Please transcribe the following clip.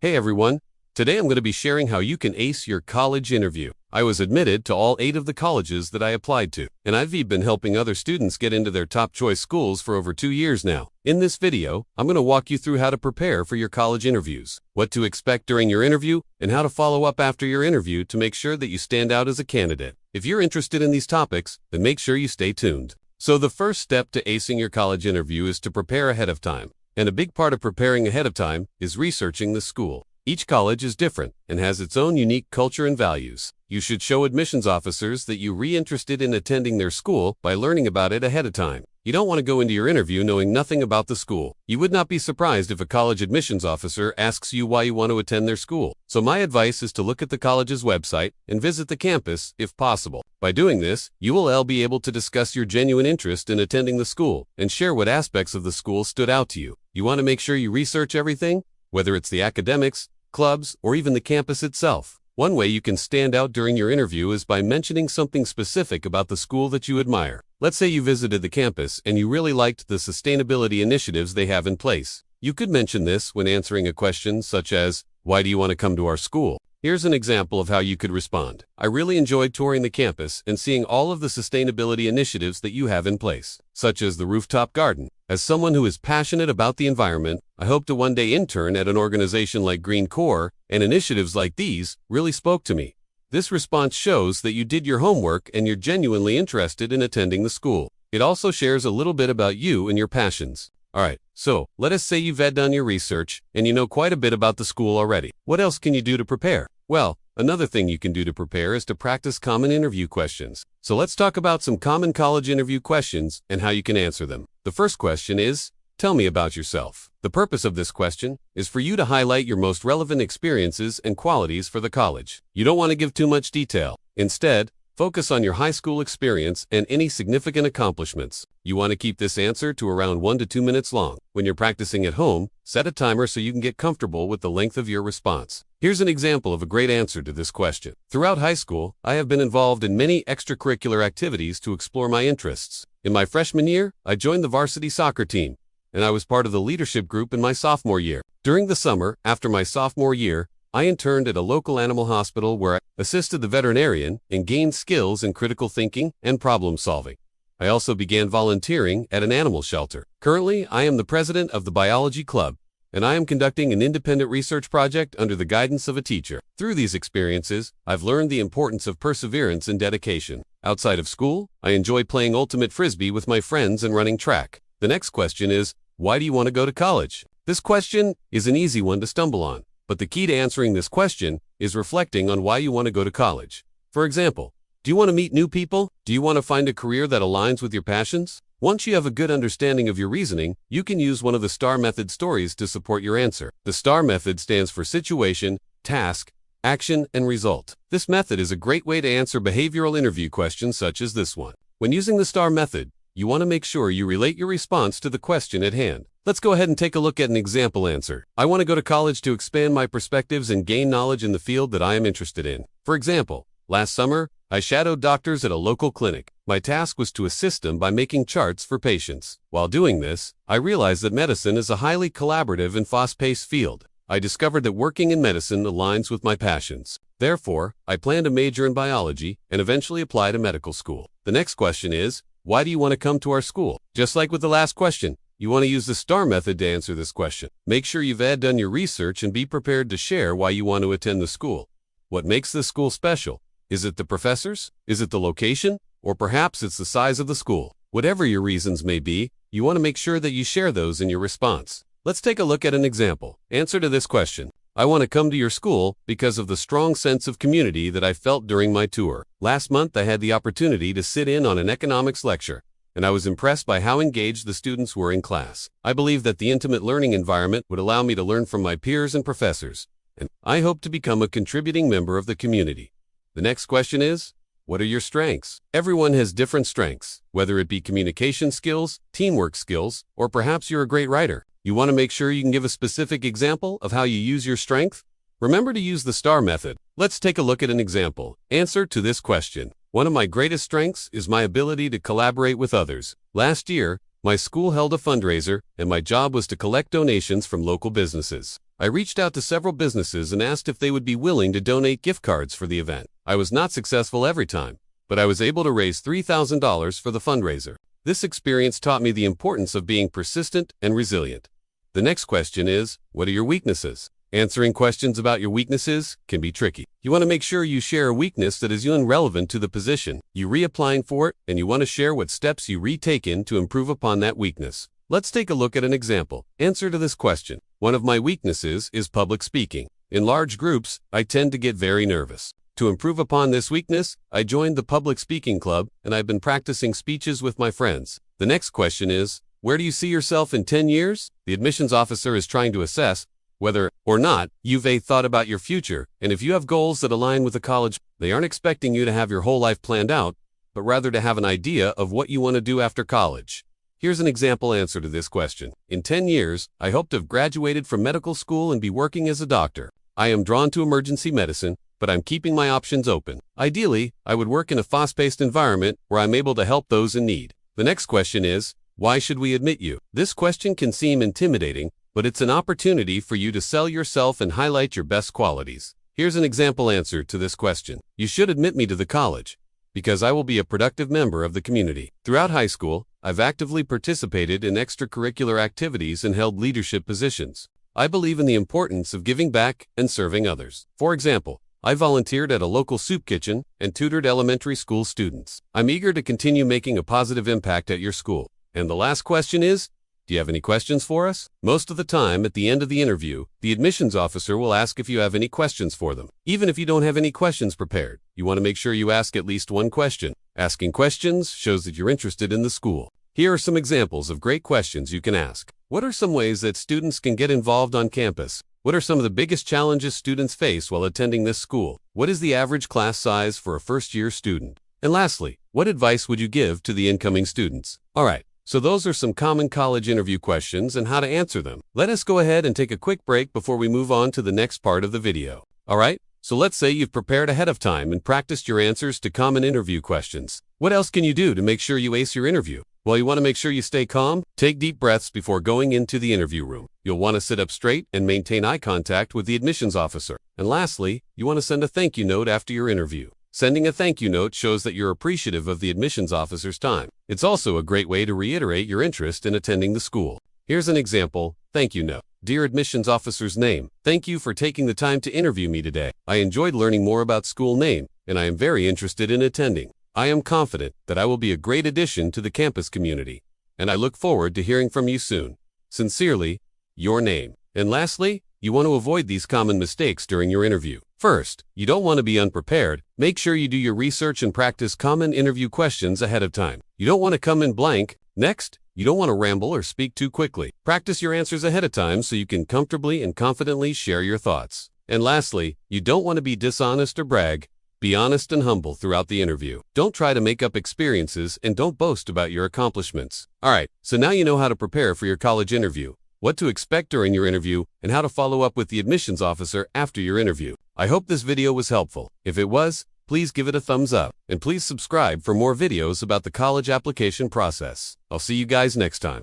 Hey everyone, today I'm going to be sharing how you can ace your college interview. I was admitted to all 8 of the colleges that I applied to, and I've been helping other students get into their top choice schools for over 2 years now. In this video, I'm going to walk you through how to prepare for your college interviews, what to expect during your interview, and how to follow up after your interview to make sure that you stand out as a candidate. If you're interested in these topics, then make sure you stay tuned. So the first step to acing your college interview is to prepare ahead of time. And a big part of preparing ahead of time is researching the school. Each college is different and has its own unique culture and values. You should show admissions officers that you're interested in attending their school by learning about it ahead of time. You don't want to go into your interview knowing nothing about the school. You would not be surprised if a college admissions officer asks you why you want to attend their school. So my advice is to look at the college's website and visit the campus if possible. By doing this, you will be able to discuss your genuine interest in attending the school and share what aspects of the school stood out to you. You want to make sure you research everything, whether it's the academics, clubs, or even the campus itself. One way you can stand out during your interview is by mentioning something specific about the school that you admire. Let's say you visited the campus and you really liked the sustainability initiatives they have in place. You could mention this when answering a question such as, "Why do you want to come to our school?" Here's an example of how you could respond. "I really enjoyed touring the campus and seeing all of the sustainability initiatives that you have in place, such as the rooftop garden. As someone who is passionate about the environment, I hope to one day intern at an organization like Green Corps, and initiatives like these really spoke to me." This response shows that you did your homework and you're genuinely interested in attending the school. It also shares a little bit about you and your passions. Alright, so let us say you've done your research and you know quite a bit about the school already. What else can you do to prepare? Well, another thing you can do to prepare is to practice common interview questions. So let's talk about some common college interview questions and how you can answer them. The first question is, tell me about yourself. The purpose of this question is for you to highlight your most relevant experiences and qualities for the college. You don't want to give too much detail. Instead, focus on your high school experience and any significant accomplishments. You want to keep this answer to around 1 to 2 minutes long. When you're practicing at home, set a timer so you can get comfortable with the length of your response. Here's an example of a great answer to this question. Throughout high school, I have been involved in many extracurricular activities to explore my interests. In my freshman year, I joined the varsity soccer team, and I was part of the leadership group in my sophomore year. During the summer, after my sophomore year, I interned at a local animal hospital where I assisted the veterinarian and gained skills in critical thinking and problem solving. I also began volunteering at an animal shelter. Currently, I am the president of the biology club, and I am conducting an independent research project under the guidance of a teacher. Through these experiences, I've learned the importance of perseverance and dedication. Outside of school, I enjoy playing ultimate frisbee with my friends and running track. The next question is, why do you want to go to college? This question is an easy one to stumble on, but the key to answering this question is reflecting on why you want to go to college. For example, do you want to meet new people? Do you want to find a career that aligns with your passions? Once you have a good understanding of your reasoning, you can use one of the STAR method stories to support your answer. The STAR method stands for situation, task, action, and result. This method is a great way to answer behavioral interview questions such as this one. When using the STAR method, you want to make sure you relate your response to the question at hand. Let's go ahead and take a look at an example answer. I want to go to college to expand my perspectives and gain knowledge in the field that I am interested in. For example, last summer, I shadowed doctors at a local clinic. My task was to assist them by making charts for patients. While doing this, I realized that medicine is a highly collaborative and fast-paced field. I discovered that working in medicine aligns with my passions. Therefore, I plan to major in biology and eventually apply to medical school. The next question is, why do you want to come to our school? Just like with the last question, you want to use the STAR method to answer this question. Make sure you've done your research and be prepared to share why you want to attend the school. What makes this school special? Is it the professors? Is it the location? Or perhaps it's the size of the school? Whatever your reasons may be, you want to make sure that you share those in your response. Let's take a look at an example. Answer to this question. I want to come to your school because of the strong sense of community that I felt during my tour. Last month, I had the opportunity to sit in on an economics lecture, and I was impressed by how engaged the students were in class. I believe that the intimate learning environment would allow me to learn from my peers and professors, and I hope to become a contributing member of the community. The next question is, what are your strengths? Everyone has different strengths, whether it be communication skills, teamwork skills, or perhaps you're a great writer. You want to make sure you can give a specific example of how you use your strength? Remember to use the STAR method. Let's take a look at an example. Answer to this question. One of my greatest strengths is my ability to collaborate with others. Last year, my school held a fundraiser, and my job was to collect donations from local businesses. I reached out to several businesses and asked if they would be willing to donate gift cards for the event. I was not successful every time, but I was able to raise $3,000 for the fundraiser. This experience taught me the importance of being persistent and resilient. The next question is, what are your weaknesses? Answering questions about your weaknesses can be tricky. You want to make sure you share a weakness that is relevant to the position you reapplying for it, and you want to share what steps you retaken to improve upon that weakness. Let's take a look at an example. Answer to this question. One of my weaknesses is public speaking. In large groups, I tend to get very nervous. To improve upon this weakness, I joined the public speaking club, and I've been practicing speeches with my friends. The next question is, where do you see yourself in 10 years? The admissions officer is trying to assess whether or not you've thought about your future, and if you have goals that align with the college, they aren't expecting you to have your whole life planned out, but rather to have an idea of what you want to do after college. Here's an example answer to this question. In 10 years, I hope to have graduated from medical school and be working as a doctor. I am drawn to emergency medicine, but I'm keeping my options open. Ideally, I would work in a fast-paced environment where I'm able to help those in need. The next question is, why should we admit you? This question can seem intimidating, but it's an opportunity for you to sell yourself and highlight your best qualities. Here's an example answer to this question. You should admit me to the college, because I will be a productive member of the community. Throughout high school, I've actively participated in extracurricular activities and held leadership positions. I believe in the importance of giving back and serving others. For example, I volunteered at a local soup kitchen and tutored elementary school students. I'm eager to continue making a positive impact at your school. And the last question is, do you have any questions for us? Most of the time, at the end of the interview, the admissions officer will ask if you have any questions for them. Even if you don't have any questions prepared, you want to make sure you ask at least one question. Asking questions shows that you're interested in the school. Here are some examples of great questions you can ask. What are some ways that students can get involved on campus? What are some of the biggest challenges students face while attending this school? What is the average class size for a first-year student? And lastly, what advice would you give to the incoming students? All right. So those are some common college interview questions and how to answer them. Let us go ahead and take a quick break before we move on to the next part of the video. Alright, so let's say you've prepared ahead of time and practiced your answers to common interview questions. What else can you do to make sure you ace your interview? Well, you want to make sure you stay calm, take deep breaths before going into the interview room. You'll want to sit up straight and maintain eye contact with the admissions officer. And lastly, you want to send a thank you note after your interview. Sending a thank you note shows that you're appreciative of the admissions officer's time. It's also a great way to reiterate your interest in attending the school. Here's an example, thank you note. Dear admissions officer's name, thank you for taking the time to interview me today. I enjoyed learning more about school name, and I am very interested in attending. I am confident that I will be a great addition to the campus community, and I look forward to hearing from you soon. Sincerely, your name. And lastly, you want to avoid these common mistakes during your interview. First, you don't want to be unprepared. Make sure you do your research and practice common interview questions ahead of time. You don't want to come in blank. Next, you don't want to ramble or speak too quickly. Practice your answers ahead of time so you can comfortably and confidently share your thoughts. And lastly, you don't want to be dishonest or brag. Be honest and humble throughout the interview. Don't try to make up experiences and don't boast about your accomplishments. Alright, so now you know how to prepare for your college interview, what to expect during your interview, and how to follow up with the admissions officer after your interview. I hope this video was helpful. If it was, please give it a thumbs up, and please subscribe for more videos about the college application process. I'll see you guys next time.